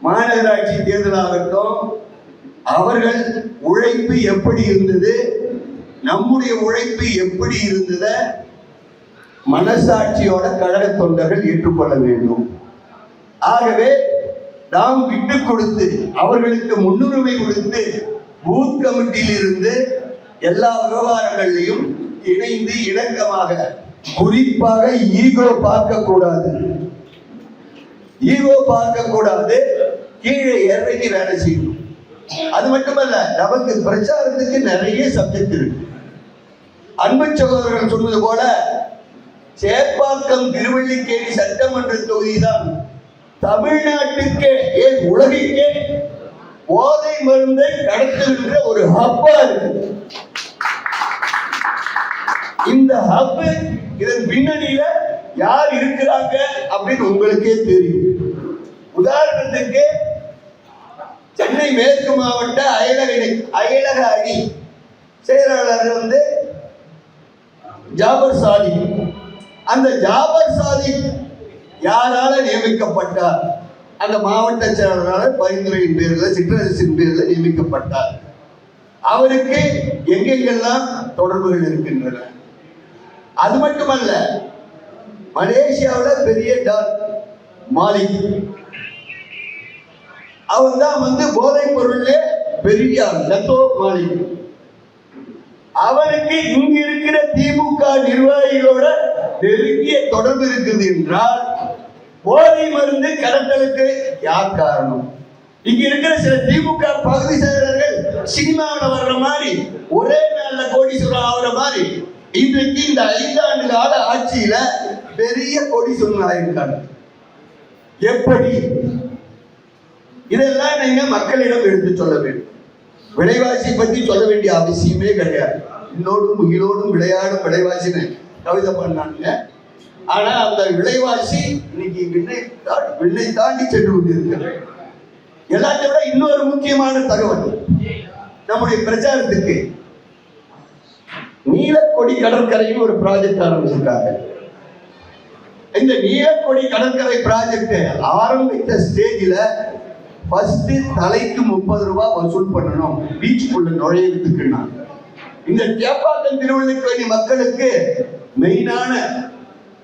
மாநகராட்சி தேர்தலாகட்டும், அவர்கள் உழைப்பு எப்படி இருந்தது, நம்முடைய உழைப்பு எப்படி இருந்தத மனசாட்சியோட கழக தொண்டர்கள் ஏற்றுக்கொள்ள வேண்டும். ஆகவே நாம் விட்டு கொடுத்து அவர்களுக்கு முன்னுரிமை கொடுத்து பூத் கமிட்டியில் இருந்து எல்லா விவகாரங்களிலையும் இணைந்து இணக்கமாக, குறிப்பாக ஈகோ பார்க்க கூடாது, கீழே இறங்கி வேலை செய்யணும். அது மட்டுமல்ல, நமக்கு பிரச்சாரத்துக்கு நிறைய சப்ஜெக்ட் இருக்கு. அன்பு சகோதரர்கள் சொன்னது போல சேப்பாக்கம் திருவள்ளிக்கேணி சட்டமன்ற தொகுதிதான் தமிழ்நாட்டுக்கே, ஏன் உலகிற்கே போதை மருந்தை கடத்துகின்ற ஒரு ஹப்பா இருக்கு. இந்த ஹப், இதன் பின்னணியில யார் இருக்கிறாங்க அப்படின்னு உங்களுக்கே தெரியும். உதாரணத்துக்கு சென்னை மேற்கு மாவட்ட அயலக அணி செயலாளர் ஜாபர் சாதிக். அந்த ஜாபர் சாதிக் யாரால நியமிக்கப்பட்டார்? அந்த மாவட்ட செயலாளர் பரிந்துரையின் பேரில், சிற்றரசின் பேரில் நியமிக்கப்பட்டார். அவருக்கு எங்கெங்கெல்லாம் தொடர்புகள் இருக்கின்றன. அது மட்டுமல்ல, மலேசியாவில் பெரிய டான் மாலிக், அவர் தான் போதைப் பொருளே பெரிய லத்தோ மாலிக். அவனுக்கு இங்க இருக்கிற திமுக நிர்வாகிகளோட நெருங்கிய தொடர்பு இருக்குது என்றால் போதை மருந்து கடத்தலுக்கு யார் காரணம்? இங்க இருக்கிற சில திமுக பகுதி செயலாளர்கள் சினிமாவில் வர்ற மாதிரி ஒரே நாள்ல கோடீஸ்வரன் ஆகிற மாதிரி இன்றைக்கு இந்த 5 ஆண்டு கால ஆட்சியில பெரிய கோடீஸ்வரன் ஆயிருக்காங்க. எப்படி? இதெல்லாம் நீங்க மக்களிடம் எடுத்து சொல்ல வேண்டும். விலைவாசி பத்தி சொல்ல வேண்டிய அவசியமே கிடையாது. இன்னோடும் முகிலோடும் விளையாடும் விலைவாசின்னு கவிதை பண்ணாங்க. ஆனா அந்த விலைவாசி இன்னைக்கு விண்ணை தாண்டி சென்று கொண்டிருக்கிறது. எல்லாத்தையும் விட இன்னொரு முக்கியமான தகவல், நம்முடைய பிரச்சாரத்துக்கு நீலக்கொடி கடற்கரையில் ஒரு ப்ராஜெக்ட் ஆரம்பிச்சிருக்காங்க. இந்த நீலக்கொடி கடற்கரை ப்ராஜெக்ட் ஆரம்பித்த ஸ்டேஜில் ஃபர்ஸ்ட் தலைக்கு 30 ரூபாய் வசூல் பண்ணணும் பீச்சுக்குள்ள நுழையிறதுக்குன்னா. இந்த சேப்பாக்கம் திருவள்ளிக்கேணி மக்களுக்கு மெயினான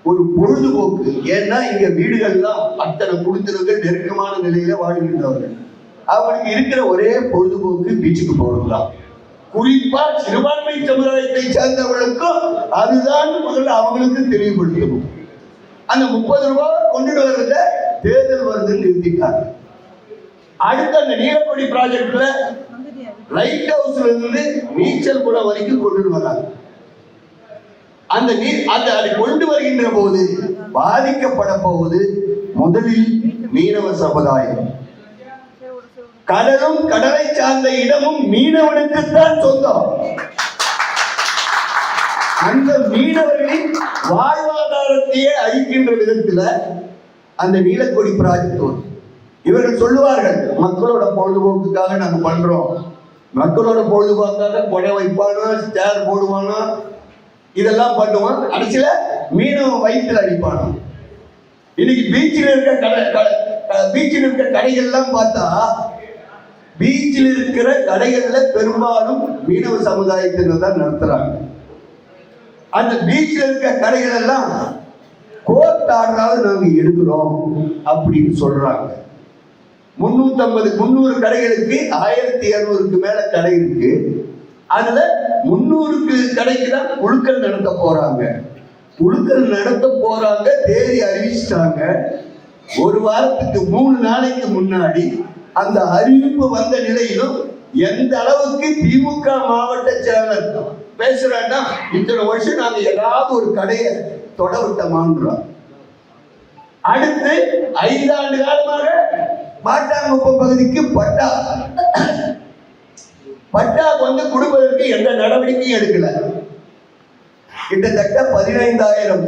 ஒரு பொழுதுபோக்கு. ஏன்னா இங்க வீடுகள்லாம் அத்தனை குடித்தவர்கள் நெருக்கமான நிலையில வாழ்கின்றவர்கள். அவங்களுக்கு இருக்கிற ஒரே பொழுதுபோக்கு பீச்சுக்கு போறதுதான். குறிப்பா சிறுபான்மை சமுதாயத்தை சேர்ந்தவர்களுக்கும் அதுதான் முதல்ல அவங்களுக்கு தெளிவுபடுத்தணும். அந்த 30 ரூபாய் கொண்டுட்டு வர்றத தேர்தல் வருதுன்னு நிறுத்திட்டாங்க. அடுத்த அந்த நீலக்கொடி ப்ராஜெக்ட்ல லைட் ஹவுஸ்ல இருந்து நீச்சல் குளம் வரைக்கும் கொண்டு வராங்க. அந்த அதை கொண்டு வருகின்ற போது பாதிக்கப்பட போவது முதலில் மீனவ சமுதாயம். கடலும் கடலை சார்ந்த இடமும் மீனவனுக்குத்தான் சொந்தம். அந்த மீனவர்களின் வாழ்வாதாரத்தையே அழிக்கின்ற விதத்தில் அந்த நீலக்கொடி ப்ராஜெக்ட் வரும். இவர்கள் சொல்லுவார்கள், மக்களோட பொழுதுபோக்குக்காக நாங்க பண்றோம். மக்களோட பொழுதுபோக்காக கொடை வைப்பானோ, சேர் போடுவானோ, இதெல்லாம் பண்ணுவான். கடைசியில மீனவ வயிற்றுல அடிப்பானோ. இன்னைக்கு பீச்சில் இருக்க கடைகள்லாம் பார்த்தா, பீச்சில் இருக்கிற கடைகள்ல பெரும்பாலும் மீனவ சமுதாயத்தினர் தான் நடத்துறாங்க. அந்த பீச்சில் இருக்க கடைகள் எல்லாம் கோர்ட் ஆர்டராவது நாங்க எடுக்கிறோம் அப்படின்னு சொல்றாங்க. 300 கடைகளுக்கு 1200க்கு மேல கடை இருக்கு. அதுல 300 கடைக்கு தான் குழுக்கள் நடத்த போறாங்க. தேதி அறிவிச்சிட்டாங்க. ஒரு வாரத்துக்கு 3 நாளைக்கு முன்னாடி அந்த அறிவிப்பு வந்த நிலையிலும் எந்த அளவுக்கு திமுக மாவட்ட செயலர் பேசுறாங்கன்னா, இத்தனை வருஷம் நாங்க ஏதாவது ஒரு கடையை தொட விட்டோமான்றோம். அடுத்து 5 ஆண்டு காலமாக மாட்டாங்குப்பம் பகுதிக்கு பட்டா கொடுப்பதற்கு எந்த நடவடிக்கையும் எடுக்கல. கிட்டத்தட்ட 15,000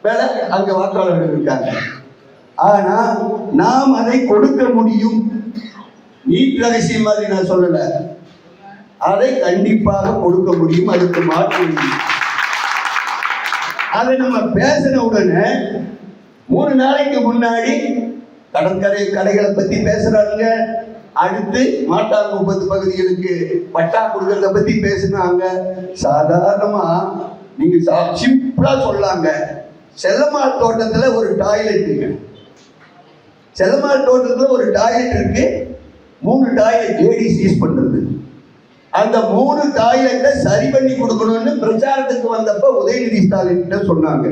பேர் அங்க வாக்காளர்கள் இருக்காங்க. ஆனா நாம் அதை கொடுக்க முடியும். நீட் ரகசியம் மாதிரி நான் சொல்லல, அதை கண்டிப்பாக கொடுக்க முடியும். அதுக்கு மாற்ற முடியும். அதை நம்ம பேசின உடனே 3 நாளைக்கு முன்னாடி கடற்கரை கடைகளை பத்தி பேசுறாங்க. அடுத்து மாட்டாங்குப்பத்து பகுதிகளுக்கு பட்டா கொடுக்கறத பத்தி பேசினாங்க. சாதாரணமா நீங்க சிம்பிளா சொல்லாங்க, செல்லமாள் தோட்டத்துல ஒரு டாய்லெட் இருக்கு. செல்லமாள் தோட்டத்துல ஒரு டாய்லெட் இருக்கு. 3 டாய்லெட் லேடிஸ் யூஸ் பண்றது. அந்த 3 டாய்லெட்டை சரி பண்ணி கொடுக்கணும்னு பிரச்சாரத்துக்கு வந்தப்ப உதயநிதி ஸ்டாலின் கிட்ட சொன்னாங்க.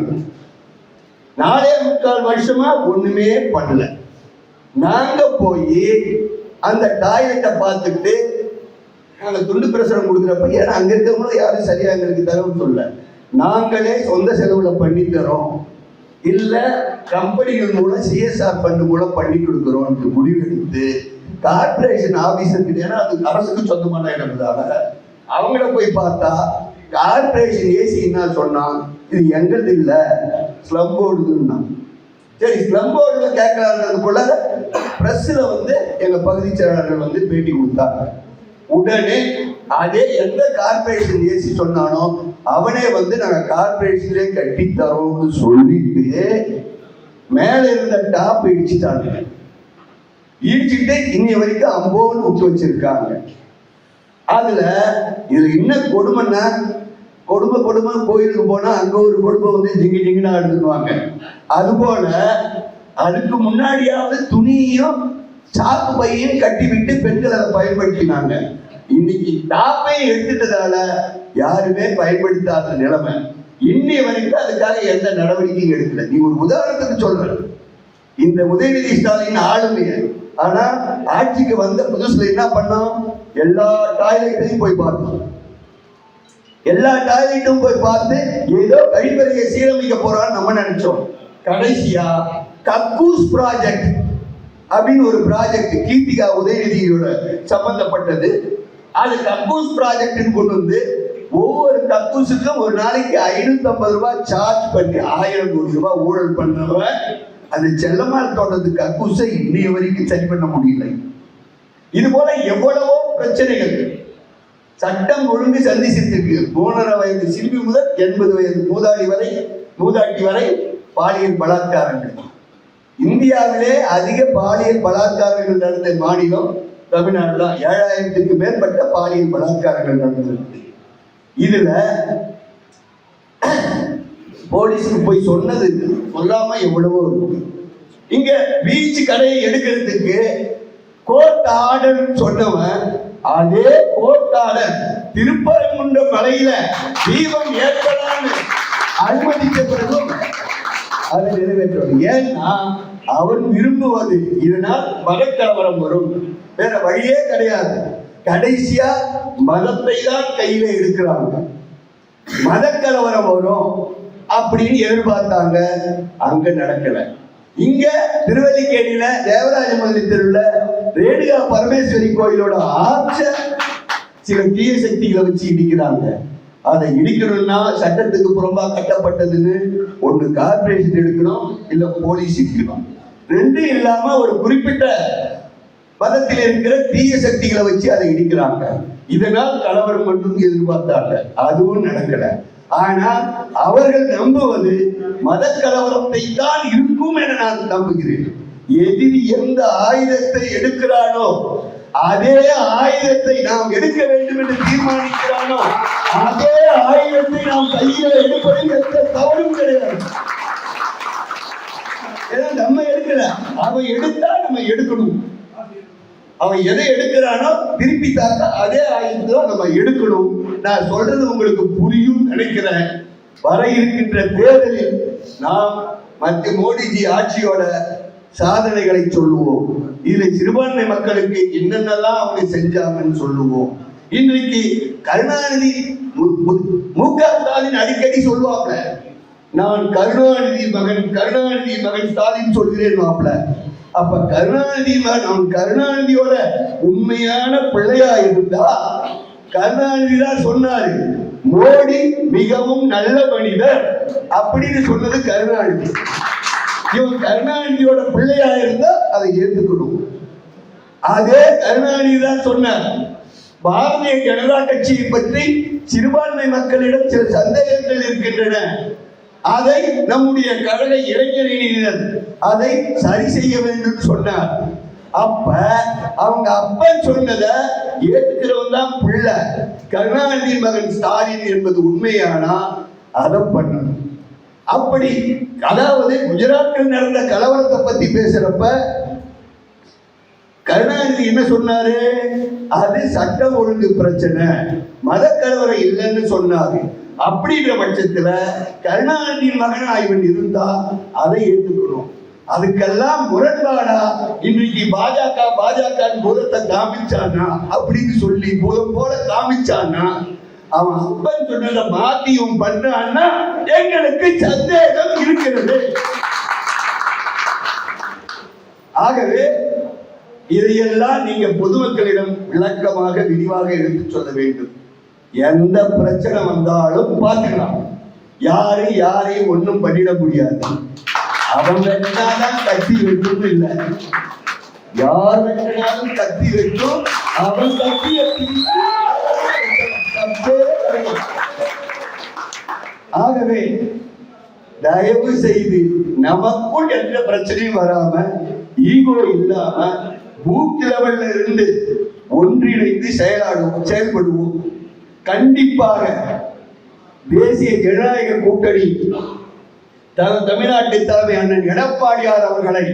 4.25 வருஷமா ஒண்ணுமே பண்ணல. நாங்க போய் அந்த டாய்லெட்டை பார்த்துட்டு நாங்க துண்டு பிரசுரம் கொடுக்குறப்ப, ஏன்னா அங்க இருக்கவங்களும் யாரும் சரியா எங்களுக்கு தரவுன்னு சொல்ல, நாங்களே சொந்த செலவுல பண்ணி தரோம், இல்ல கம்பெனிகள் மூலம் CSR ஃபண்ட் மூலம் பண்ணி கொடுக்குறோம் முடிவெடுத்து கார்பரேஷன் ஆபீஸருக்கு, ஏன்னா அது அரசுக்கு சொந்தமான இடம்தான, அவங்கள போய் பார்த்தா கார்பரேஷன் ஏசி என்ன சொன்னா, இது எங்களது இல்ல ஸ்லம் போர்டுன்னா. சரி, ஸ்லம் போர்டுல கேட்கலான்றதுக்குள்ள பிரஸ்ல எங்க பகுதி செயலாளர்கள் பேட்டி கொடுத்தாங்க. உடனே அதே எந்த கார்பரேஷன் ஏசி சொன்னானோ அவனே நாங்க கார்பரேஷன்லேயே கட்டி தரோம்னு சொல்லிட்டு மேல இருந்த டாப் இடிச்சுட்டாங்க. இடிச்சுட்டு இன்னைய வரைக்கும் அம்போன்னு விட்டு வச்சிருக்காங்க. அதுல இது என்ன கொடுமைன்னா, கொடுமை கோயிலுக்கு போனா அங்க ஒரு கொடுமை ஜிங்கி ஜிங்கினா எடுத்துக்குவாங்க. அது போல அதுக்கு முன்னாடியாவது துணியும் சாக்கு பையையும் கட்டி விட்டு பெண்கள் அதை பயன்படுத்தினாங்க. இன்னைக்கு டாப்பை எடுத்துட்டதால யாருமே பயன்படுத்தாத நிலைமை. இன்னைய வரைக்கும் அதுக்காக எந்த நடவடிக்கையும் எடுக்கல. நீ ஒரு உதாரணத்துக்கு சொல்ற, இந்த உதயநிதி ஸ்டாலின் ஆளுமையை, ஆனா ஆட்சிக்கு வந்த புதுசுல என்ன பண்ணோம், எல்லா டாய்லெட்டையும் போய் பார்த்தோம். எல்லா டாய்லெட்டும் போய் பார்த்து ஏதோ கழிப்பறையை சீரமைக்க போறான்னு நம்ம நினைச்சோம். கடைசியா கக்கூஸ் ப்ராஜெக்ட் அப்படின்னு ஒரு ப்ராஜெக்ட் கீர்த்திகா உதயநிதியோட சம்பந்தப்பட்டது. அது கக்கூஸ் ப்ராஜெக்ட் கொண்டு ஒவ்வொரு கக்கூஸுக்கும் ஒரு நாளைக்கு 550 ரூபாய் சார்ஜ் பண்ணி 1000 கோடி ரூபாய் ஊழல் பண்ணவன் அந்த செல்லமாள் தோட்டத்து கக்கூஸை இன்னைய வரைக்கும் சரி பண்ண முடியல. இது போல எவ்வளவோ பிரச்சனைகள் சட்டம் ஒழுங்கு சந்திச்சிருக்கு. 3.5 வயது சிறுமி முதல் 80 வயது மூதாட்டி வரை பாலியல் பலாத்காரங்கள். இந்தியாவிலே அதிக பாலியல் பலாத்காரங்கள் நடந்த மாநிலம் தமிழ்நாடு தான். 7000க்கு மேற்பட்ட பாலியல் பலாத்காரங்கள் நடந்திருக்கு. இதுல போலீஸுக்கு போய் சொன்னது சொல்லாம எவ்வளவோ இருக்கு. இங்க பீச் கடையை எடுக்கிறதுக்கு கோர்ட் ஆர்டர் சொன்னவன் அதே கோர்ட் ஆர்டர் திருப்பரங்குன்ற மலையில தீபம் ஏற்படான்னு அனுமதித்த பிறகும் அதை நிறைவேற்றணும். ஏன்னா அவன் விரும்புவது இதனால் மதக்கலவரம் வரும், வேற வழியே கிடையாது. கடைசியா மதத்தை தான் கையில எடுக்கிறாங்க, மதக்கலவரம் வரும் அப்படின்னு எதிர்பார்த்தாங்க. அங்க நடக்கல. இங்க திருவல்லிக்கேணியில தேவராஜ மந்திரி தெருவுல ரேணுகா பரமேஸ்வரி கோயிலோட ஆட்ச சில தீய சக்திகளை வச்சு இடிக்கிறாங்க. அதை இடிக்கணும்னா சட்டத்துக்கு புறம்பா கட்டப்பட்டதுன்னு ஒண்ணு கார்பரேஷன் எடுக்கணும், இல்ல போலீஸ் இருக்கணும். ரெண்டும் இல்லாம ஒரு குறிப்பிட்ட மதத்தில் இருக்கிற தீய சக்திகளை வச்சு அதை இடிக்கிறாங்க. இதனால் கலவரம் மட்டும் எதிர்பார்த்தாங்க, அதுவும் நடக்கல. ஆனால் அவர்கள் நம்புவது மத கலவரத்தை தான் இருக்கும் என நான் நம்புகிறேன். எதிரி எந்த ஆயுதத்தை எடுக்கிறானோ அதே ஆயுதத்தை நாம் எடுக்க வேண்டும் என்று தீர்மானிக்கிறானோ அதே ஆயுதத்தை நாம் கையில எடுப்பதில் எந்த தவறும் கிடையாது. நம்ம எடுக்கல, அவன் எடுத்தா நம்ம எடுக்கணும். அவன் எதை எடுக்கிறானோ திருப்பி தாக்க அதே ஆயுதத்தை நம்ம எடுக்கணும். நான் சொல்றது உங்களுக்கு புரியும் நினைக்கிறேன். வர இருக்கின்ற தேர்தலில் நாம் மத்திய மோடிஜி ஆட்சியோட சாதனைகளை சொல்லுவோம். இதுல சிறுபான்மை மக்களுக்கு என்னென்னலாம் அவங்க செஞ்சாங்கன்னு சொல்லுவோம். இன்றைக்கு கருணாநிதி மு.க. ஸ்டாலின் அடிக்கடி சொல்லுவாங்க, நான் கருணாநிதி மகன் ஸ்டாலின் சொல்கிறேன் மாப்ள. அப்ப கருணாநிதி மகன் கருணாநிதியோட உண்மையான பிள்ளையா இருந்தா கருணாநிதி தான் சொன்னாரு, மோடி மிகவும் நல்ல மனிதர் அப்படின்னு சொன்னது கருணாநிதி. இவன் கருணாநிதியோட பிள்ளையா இருந்தா அதை ஏற்றுக்கணும். அதே கருணாநிதி தான் சொன்னார், பாரதிய ஜனதா கட்சியை பற்றி சிறுபான்மை மக்களிடம் சில சந்தேகங்கள் இருக்கின்றன, அதை நம்முடைய கழக இளைஞரினர் அதை சரி செய்ய வேண்டும் சொன்னார். அப்ப அவங்க அப்பன் சொன்னதை ஏற்றுக்கிறவன் தான் பிள்ளை. கருணாநிதி மகன் ஸ்டாலின் என்பது உண்மையானா அதை பண்ணணும். அப்படி அதாவது குஜராத்தில் நடந்த கலவரத்தை பத்தி பேசுறப்ப கருணாநிதி என்ன சொன்னாரு? அது சட்டம் ஒழுங்கு பிரச்சனை, மத கலவரம் இல்லைன்னு சொன்னாரு. அப்படின்ற பட்சத்துல கருணாநிதியின் மகனா இவன் இருந்தா அதை ஏற்றுக்கணும். அதுக்கெல்லாம் முரண்பாடா இன்றைக்கு பாஜக பூதத்தை காமிச்சானா அப்படின்னு சொல்லி பூதம் போல காமிச்சானா அவன் அப்பன் சொன்னதை மாத்தியும் பண்றான்னா எங்களுக்கு சந்தேகம் இருக்கிறது. ஆகவே இதையெல்லாம் நீங்க பொதுமக்களிடம் விளக்கமாக விரிவாக எடுத்து சொல்ல வேண்டும். எந்த பிரச்சனை வந்தாலும் பார்த்துக்கலாம். யாரையும் ஒன்றும் பண்ணிட முடியாது. அவன் வெட்டினாதான் கத்தி வெட்டும் இல்லை, யார் வெட்டினாலும் கத்தி வெட்டும். அவன் கத்திய ஆகவே தயவு செய்து நமக்குள் எந்த பிரச்சனையும் வராம ஈகோ இல்லாம பூத் லெவல்ல இருந்து ஒன்றிணைந்து செயல்படுவோம். கண்டிப்பாக தேசிய ஜனநாயக கூட்டணி தமிழ்நாட்டின் தலைமை அண்ணன் எடப்பாடியார் அவர்களை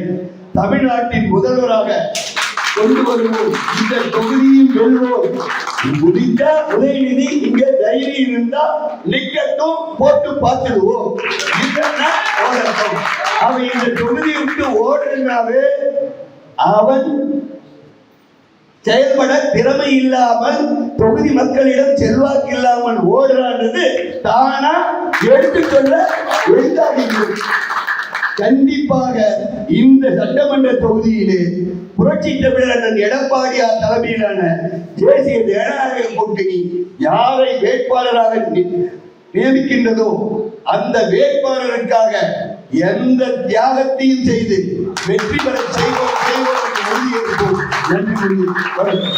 தமிழ்நாட்டின் முதல்வராக கொண்டு வருவோம். இந்த தொகுதியில் வெல்வோம். முடிஞ்சா உதயநிதி இங்க தைரியம் இருந்தா நிக்கட்டும், போட்டு பார்த்துடுவோம். அவன் இந்த தொகுதியை விட்டு ஓடுனாவே அவன் செயல்பட திறமை இல்லாமல் தொகுதி மக்களிடம் செல்வாக்கு இல்லாமல் ஓடுறான்றது தானா எடுத்துக்கொள்ள எளிதாகிறது. கண்டிப்பாக இந்த சட்டமன்ற தொகுதியிலே புரட்சி தமிழர் எடப்பாடியார் தலைமையிலான தேசிய ஜனநாயக கூட்டணி யாரை வேட்பாளராக நியமிக்கின்றதோ அந்த வேட்பாளருக்காக எந்த தியாகத்தையும் செய்து வெற்றி பெற செய்வோம். நன்றி.